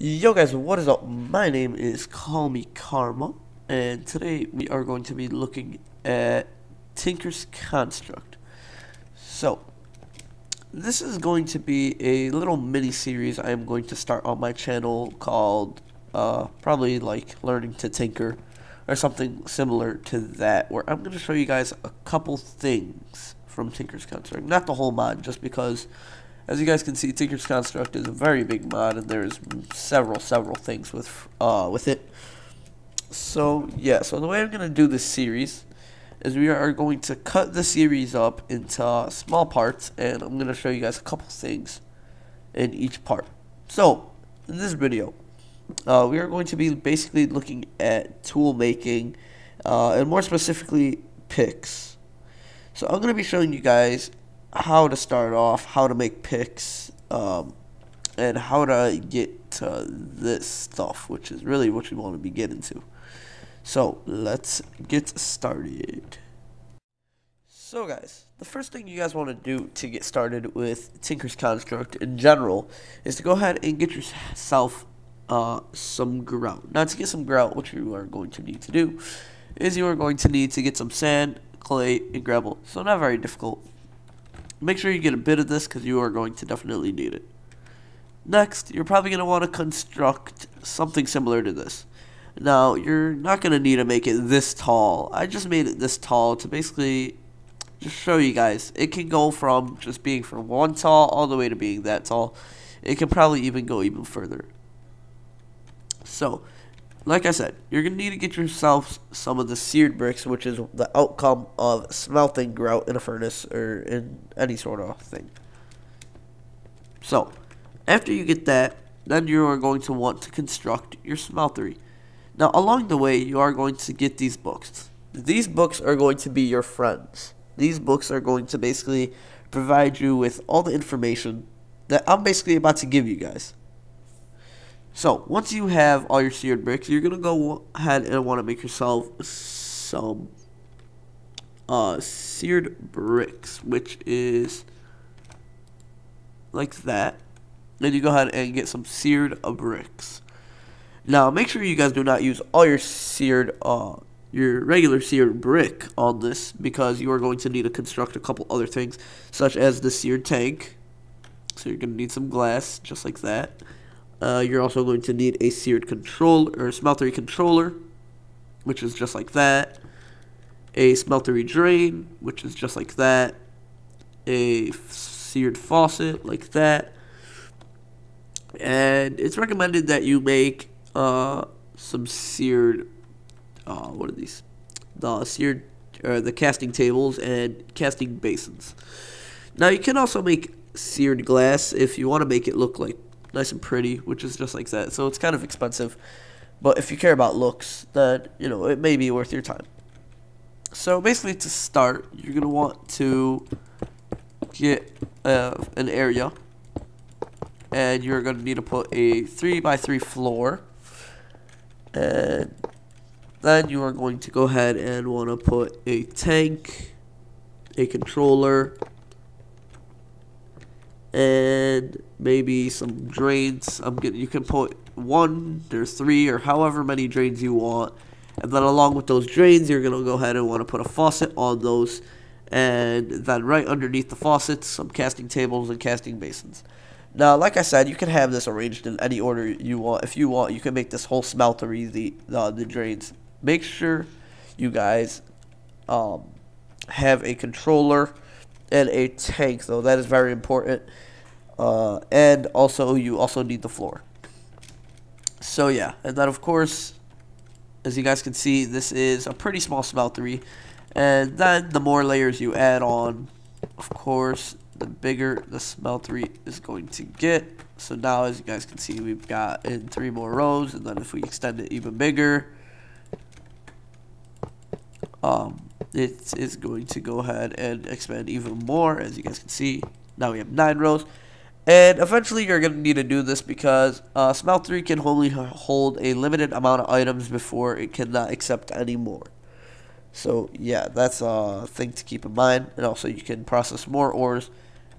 Yo guys, what is up? My name is CallMeKarma, and today we are going to be looking at Tinker's Construct. So, this is going to be a little mini series I am going to start on my channel called probably like Learning to Tinker or something similar to that, where I'm going to show you guys a couple things from Tinker's Construct. Not the whole mod, just because as you guys can see, Tinker's Construct is a very big mod, and there's several things with it. So yeah, so the way I'm gonna do this series is we are going to cut the series up into small parts, and I'm gonna show you guys a couple things in each part. So in this video, we are going to be basically looking at tool making, and more specifically picks. So I'm gonna be showing you guys how to start off, how to make picks, and how to get to this stuff, which is really what you want to be getting to. So let's get started. So guys, the first thing you guys want to do to get started with Tinker's Construct in general is to go ahead and get yourself some grout. Now to get some grout, what you are going to need to do is you are going to need to get some sand, clay, and gravel. So not very difficult. Make sure you get a bit of this because you are going to definitely need it. Next, you're probably going to want to construct something similar to this. Now, you're not going to need to make it this tall. I just made it this tall to basically just show you guys. It can go from just being from one tall all the way to being that tall. It can probably even go even further. So, like I said, you're going to need to get yourself some of the seared bricks, which is the outcome of smelting grout in a furnace or in any sort of thing. So, after you get that, then you are going to want to construct your smeltery. Now, along the way, you are going to get these books. These books are going to be your friends. These books are going to basically provide you with all the information that I'm basically about to give you guys. So, once you have all your seared bricks, you're going to go ahead and want to make yourself some seared bricks, which is like that. Then you go ahead and get some seared bricks. Now, make sure you guys do not use all your regular seared brick on this, because you are going to need to construct a couple other things, such as the seared tank. So, you're going to need some glass, just like that. You're also going to need a seared control or smeltery controller, which is just like that. A smeltery drain, which is just like that. A seared faucet, like that. And it's recommended that you make some seared, what are these? The seared, or the casting tables and casting basins. Now you can also make seared glass if you want to make it look like nice and pretty, which is just like that. So it's kind of expensive, but if you care about looks, then it may be worth your time. So basically, to start, you're gonna want to get an area, and you're gonna need to put a 3x3 floor, and then you are going to go ahead and want to put a tank, a controller, and maybe some drains. You can put 1 or 3 or however many drains you want, and then along with those drains, you're gonna go ahead and want to put a faucet on those, and then right underneath the faucets, some casting tables and casting basins. Now, like I said, you can have this arranged in any order you want. If you want, you can make this whole smeltery the drains. Make sure you guys have a controller and a tank, though. That is very important. And also, you also need the floor. So yeah, and then of course, as you guys can see, this is a pretty small smeltery. And then the more layers you add on, of course, the bigger the smeltery is going to get. So now, as you guys can see, we've got in 3 more rows, and then if we extend it even bigger, it is going to go ahead and expand even more. As you guys can see, now we have 9 rows. And eventually you're going to need to do this because smeltery can only hold a limited amount of items before it cannot accept any more. So yeah, that's a thing to keep in mind. And also, you can process more ores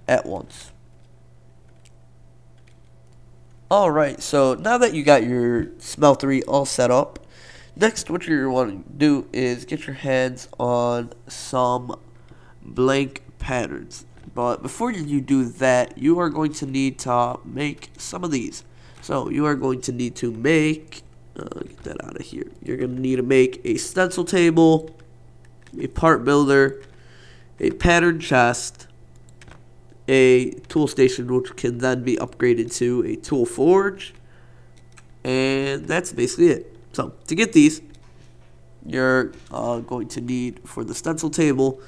at once. Alright, so now that you got your smeltery all set up, next what you're wanting to do is get your hands on some blank patterns. But before you do that, you are going to need to make some of these. So you are going to need to make, get that out of here. You're going to need to make a stencil table, a part builder, a pattern chest, a tool station, which can then be upgraded to a tool forge, and that's basically it. So to get these, you're going to need, for the stencil table,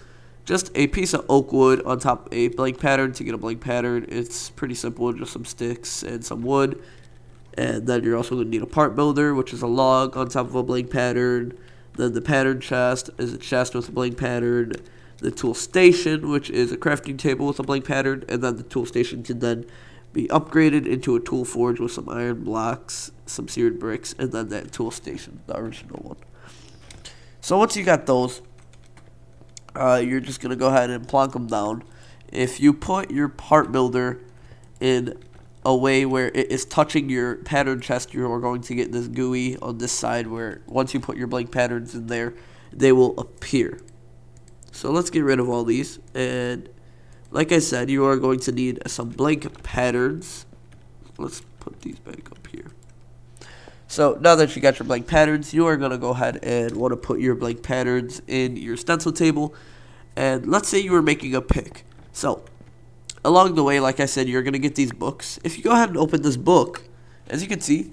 just a piece of oak wood on top of a blank pattern. To get a blank pattern, it's pretty simple, just some sticks and some wood. And then you're also going to need a part builder, which is a log on top of a blank pattern. Then the pattern chest is a chest with a blank pattern. The tool station, which is a crafting table with a blank pattern, and then the tool station can then be upgraded into a tool forge with some iron blocks, some seared bricks, and then that tool station, the original one. So once you got those, you're just going to go ahead and plonk them down. If you put your part builder in a way where it is touching your pattern chest, you are going to get this GUI on this side where once you put your blank patterns in there, they will appear. So let's get rid of all these, and like I said, you are going to need some blank patterns. Let's put these back up here. So now that you got your blank patterns, you are going to go ahead and want to put your blank patterns in your stencil table. And let's say you were making a pick. So along the way, like I said, you're going to get these books. If you go ahead and open this book, as you can see,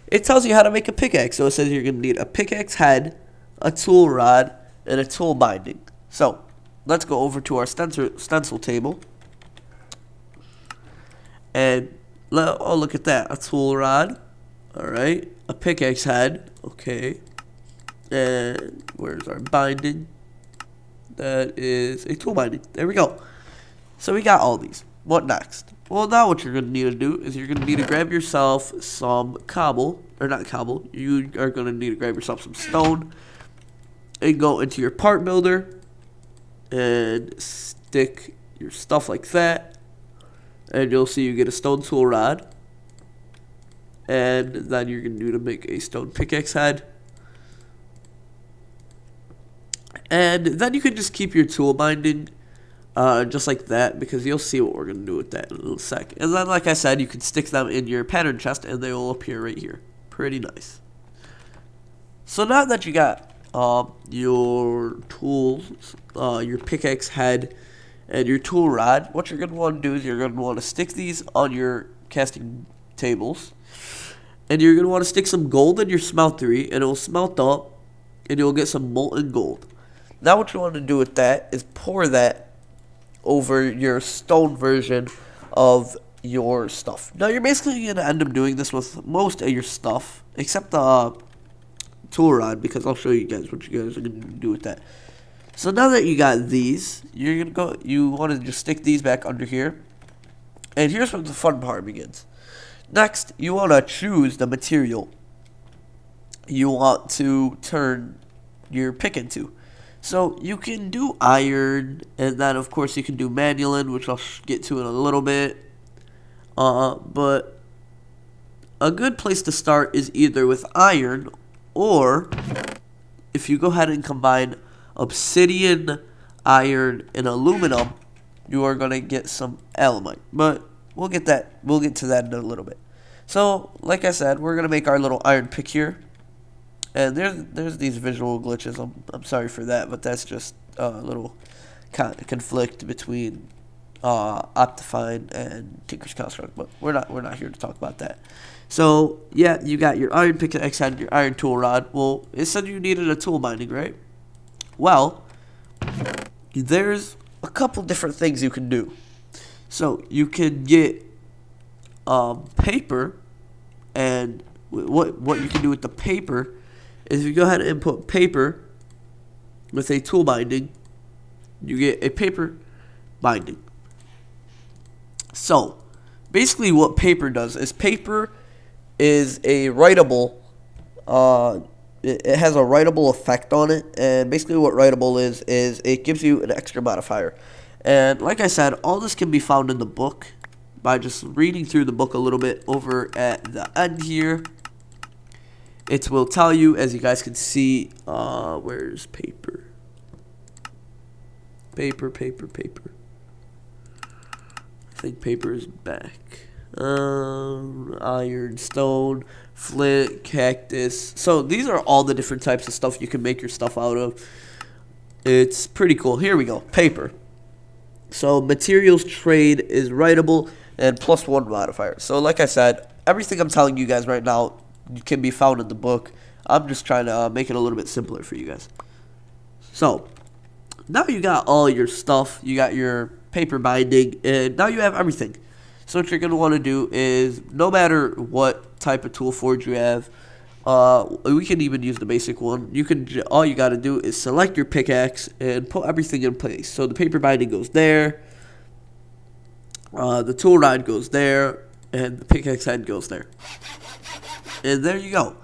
it tells you how to make a pickaxe. So it says you're going to need a pickaxe head, a tool rod, and a tool binding. So let's go over to our stencil table, and oh, look at that, a tool rod, alright, a pickaxe head, okay, and where's our binding? That is a tool binding. There we go. So we got all these. What next? Well, now what you're going to need to do is you're going to need to grab yourself some cobble, or not cobble, you are going to need to grab yourself some stone, and go into your part builder, and stick your stuff like that, and you'll see you get a stone tool rod, and then you're going to do to make a stone pickaxe head, and then you can just keep your tool binding just like that, because you'll see what we're going to do with that in a little sec. And then, like I said, you can stick them in your pattern chest and they will appear right here. Pretty nice. So now that you got your tools, your pickaxe head, and your tool rod, what you're going to want to do is you're going to want to stick these on your casting tables, and you're going to want to stick some gold in your smeltery, and it will smelt up, and you'll get some molten gold. Now what you want to do with that is pour that over your stone version of your stuff. Now you're basically going to end up doing this with most of your stuff, except the tool rod, because I'll show you guys what you guys are going to do with that. So now that you got these, you want to just stick these back under here, and here's where the fun part begins. Next, you want to choose the material you want to turn your pick into. So you can do iron, and then of course you can do manulin, which I'll get to in a little bit. But a good place to start is either with iron, or if you go ahead and combine obsidian, iron, and aluminum, you are going to get some alumite. But we'll get to that in a little bit. So, like I said, we're going to make our little iron pick here. And there's these visual glitches. I'm sorry for that, but that's just a little conflict between Optifine and Tinker's Construct. But we're not here to talk about that. So yeah, you got your iron pickaxe and your iron tool rod. Well, it said you needed a tool binding, right? Well, there's a couple different things you can do. So you can get paper, and what you can do with the paper is if you go ahead and input paper with a tool binding, you get a paper binding. So basically what paper does is paper is a writable, it has a writable effect on it, and basically what writable is it gives you an extra modifier. And like I said, all this can be found in the book, by just reading through the book a little bit over at the end here. It will tell you, as you guys can see, where's paper? Paper. I think paper is back. Iron, stone, flint, cactus. So these are all the different types of stuff you can make your stuff out of. It's pretty cool. Here we go. Paper. So materials trade is writable and +1 modifier. So like I said, everything I'm telling you guys right now can be found in the book. I'm just trying to make it a little bit simpler for you guys. So now you got all your stuff. You got your paper binding, and now you have everything. So what you're going to want to do is, no matter what type of tool forge you have, we can even use the basic one. All you got to do is select your pickaxe and put everything in place. So the paper binding goes there, the tool rod goes there, and the pickaxe head goes there. And there you go.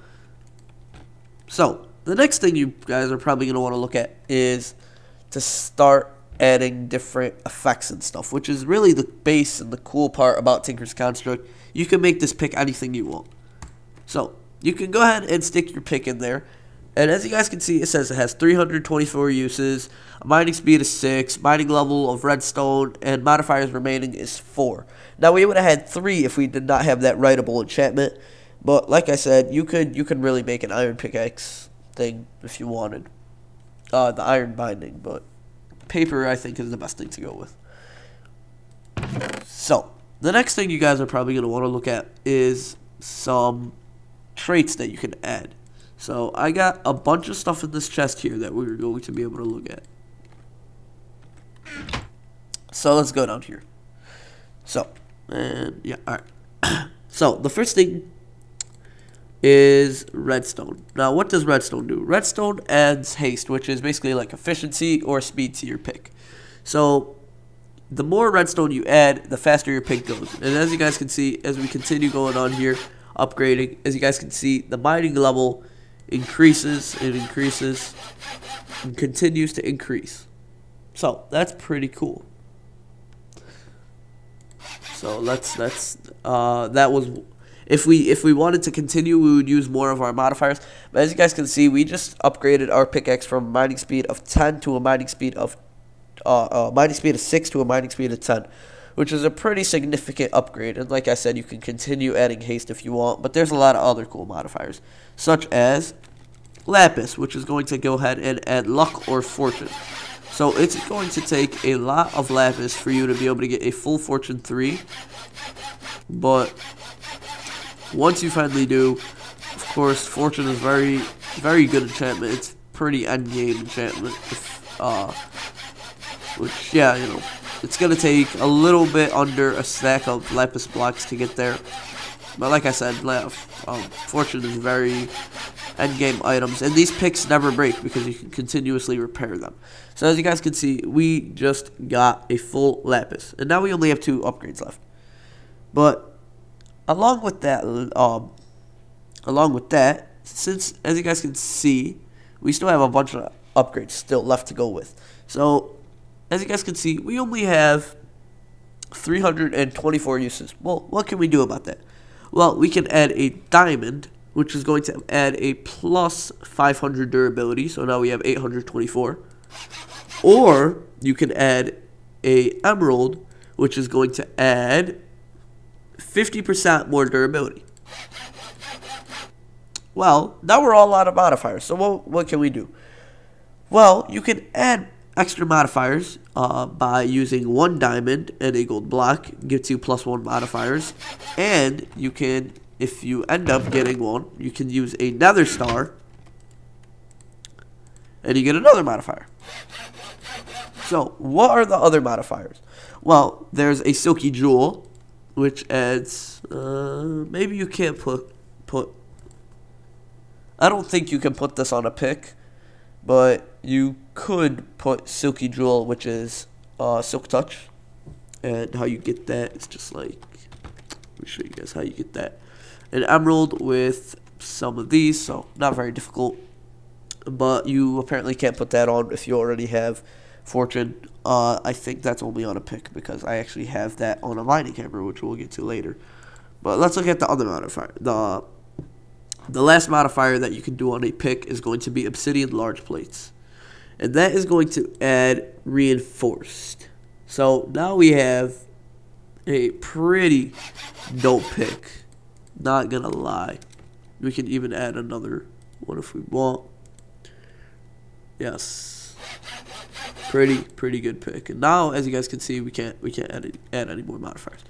So the next thing you guys are probably going to want to look at is to start adding different effects and stuff, which is really the base and the cool part about Tinker's Construct. You can make this pick anything you want. So you can go ahead and stick your pick in there, and as you guys can see, it says it has 324 uses, a mining speed of 6, mining level of redstone, and modifiers remaining is 4. Now we would have had 3 if we did not have that writable enchantment, but like I said, you could really make an iron pickaxe thing if you wanted, the iron binding, but paper I think is the best thing to go with. So the next thing you guys are probably going to want to look at is some traits that you can add. So I got a bunch of stuff in this chest here that we're going to be able to look at. So let's go down here. So, and yeah, alright. So the first thing is redstone. Now what does redstone do? Redstone adds haste, which is basically like efficiency or speed to your pick. So the more redstone you add, the faster your pick goes. And as you guys can see, as we continue going on here, upgrading, as you guys can see, the mining level increases and increases and continues to increase. So that's pretty cool. So that was, if we wanted to continue, we would use more of our modifiers. But as you guys can see, we just upgraded our pickaxe from a mining speed of 10 to a mining speed of 6 to a mining speed of 10, which is a pretty significant upgrade. And like I said, you can continue adding haste if you want, but there's a lot of other cool modifiers, such as lapis, which is going to go ahead and add luck or fortune. So it's going to take a lot of lapis for you to be able to get a full fortune 3, but once you finally do, of course, fortune is very, very good enchantment. It's pretty end game enchantment. Which, yeah, you know, it's gonna take a little bit under a stack of lapis blocks to get there. But like I said, fortune is very end game items, and these picks never break because you can continuously repair them. So as you guys can see, we just got a full lapis, and now we only have 2 upgrades left. But along with that, since as you guys can see, we still have a bunch of upgrades still left to go with. So as you guys can see, we only have 324 uses. Well, what can we do about that? Well, we can add a diamond, which is going to add a plus 500 durability. So now we have 824. Or you can add a emerald, which is going to add 50% more durability. Well, now we're all out of modifiers. So what can we do? Well, you can add extra modifiers by using 1 diamond and a gold block, gives you +1 modifiers. And you can, if you end up getting one, you can use a nether star and you get another modifier. So what are the other modifiers? Well, there's a silky jewel, which adds, maybe you can't put, I don't think you can put this on a pick, but you could put silky jewel, which is silk touch. And how you get that is just like, let me show you guys how you get that. An emerald with some of these, so not very difficult, but you apparently can't put that on if you already have fortune. I think that's only on a pick because I actually have that on a mining hammer, which we'll get to later. But let's look at the other modifier. The last modifier that you can do on a pick is going to be obsidian large plates. And that is going to add reinforced. So now we have a pretty dope pick. Not gonna lie. We can even add another one if we want. Yes. Pretty good pick. And now, as you guys can see, we can't add any more modifiers.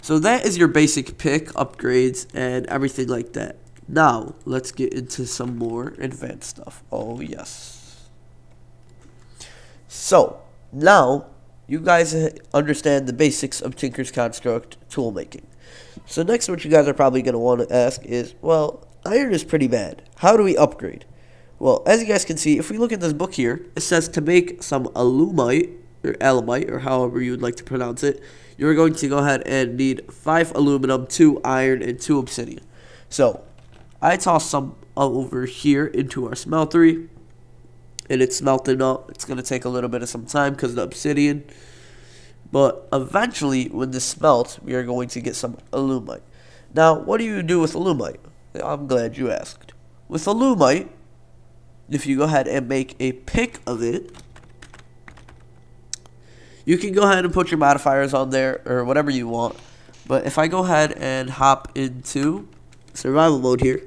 So that is your basic pick, upgrades, and everything like that. Now, let's get into some more advanced stuff. Oh, yes. So, now, you guys understand the basics of Tinker's Construct tool making. So next, what you guys are probably going to want to ask is, well, iron is pretty bad. How do we upgrade? Well, as you guys can see, if we look at this book here, it says to make some alumite, or however you would like to pronounce it, you're going to go ahead and need 5 aluminum, 2 iron, and 2 obsidian. So, I tossed some over here into our smeltery, and it's smelting up. It's going to take a little bit of some time because of the obsidian. But eventually, when this smelts, we are going to get some alumite. Now, what do you do with alumite? I'm glad you asked. With alumite, if you go ahead and make a pick of it, you can go ahead and put your modifiers on there or whatever you want. But if I go ahead and hop into survival mode here,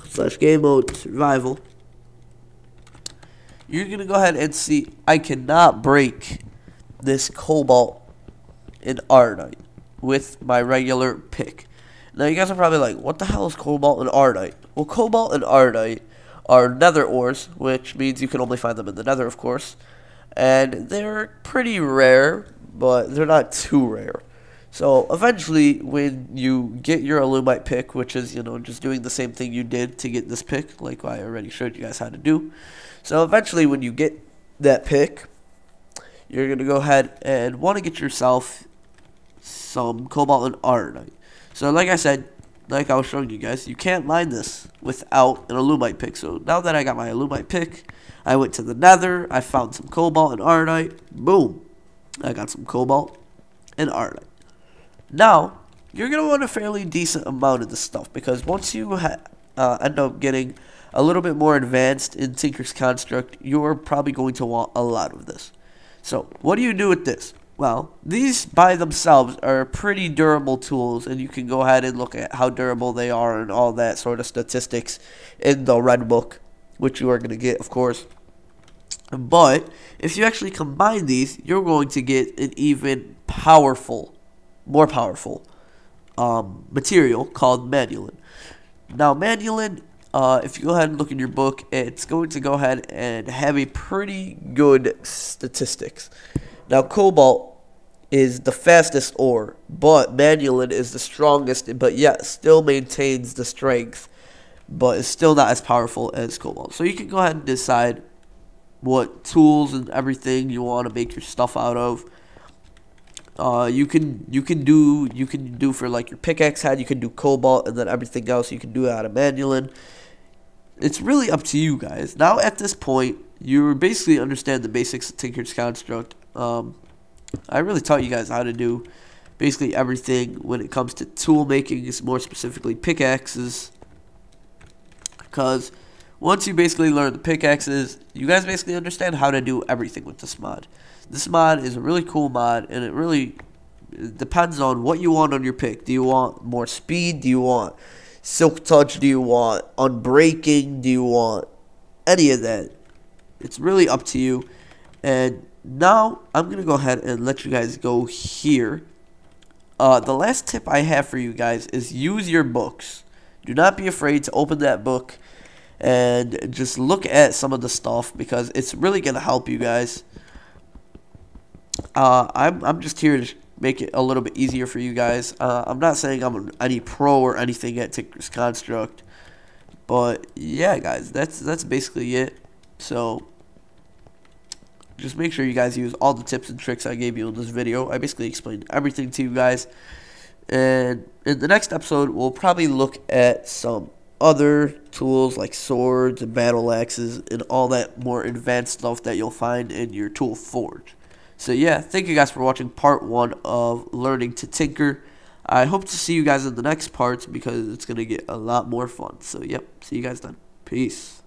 slash game mode survival, you're gonna go ahead and see I cannot break this cobalt and ironite with my regular pick. Now you guys are probably like, what the hell is cobalt and ironite? Well, cobalt and ironite are nether ores, which means you can only find them in the nether, of course. And they're pretty rare, but they're not too rare. So eventually, when you get your alumite pick, which is, you know, just doing the same thing you did to get this pick, like I already showed you guys how to do. So eventually, when you get that pick, you're going to go ahead and want to get yourself some cobalt and ironite. So like I said, like I was showing you guys, you can't mine this without an alumite pick. So now that I got my alumite pick, I went to the nether, I found some cobalt and ironite, boom, I got some cobalt and ironite. Now, you're going to want a fairly decent amount of this stuff, because once you end up getting a little bit more advanced in Tinker's Construct, you're probably going to want a lot of this. So, what do you do with this? Well, these by themselves are pretty durable tools, and you can go ahead and look at how durable they are and all that sort of statistics in the red book, which you are going to get, of course. But if you actually combine these, you're going to get an even more powerful material called manulin. Now, manulin, if you go ahead and look in your book, it's going to go ahead and have a pretty good statistics. Now, cobalt is the fastest ore, but manulin is the strongest, but yet still maintains the strength, but is still not as powerful as cobalt. So you can go ahead and decide what tools and everything you want to make your stuff out of. You can do for like your pickaxe head, you can do cobalt, and then everything else you can do out of manulin. It's really up to you guys. Now at this point, you basically understand the basics of Tinker's Construct. I really taught you guys how to do basically everything when it comes to tool making, more specifically pickaxes. Because once you basically learn the pickaxes, you guys basically understand how to do everything with this mod. This mod is a really cool mod, and it really depends on what you want on your pick. Do you want more speed? Do you want silk touch? Do you want unbreaking? Do you want any of that? It's really up to you. And now I'm going to go ahead and let you guys go here. The last tip I have for you guys is use your books. Do not be afraid to open that book and just look at some of the stuff, because it's really going to help you guys. I'm just here to make it a little bit easier for you guys. I'm not saying I'm any pro or anything at Tinker's Construct, but yeah, guys, that's basically it. So just make sure you guys use all the tips and tricks I gave you in this video. I basically explained everything to you guys. And in the next episode, we'll probably look at some other tools like swords and battle axes and all that more advanced stuff that you'll find in your tool forge. So yeah, thank you guys for watching part 1 of learning to tinker. I hope to see you guys in the next parts because it's going to get a lot more fun. So yep, see you guys then. Peace.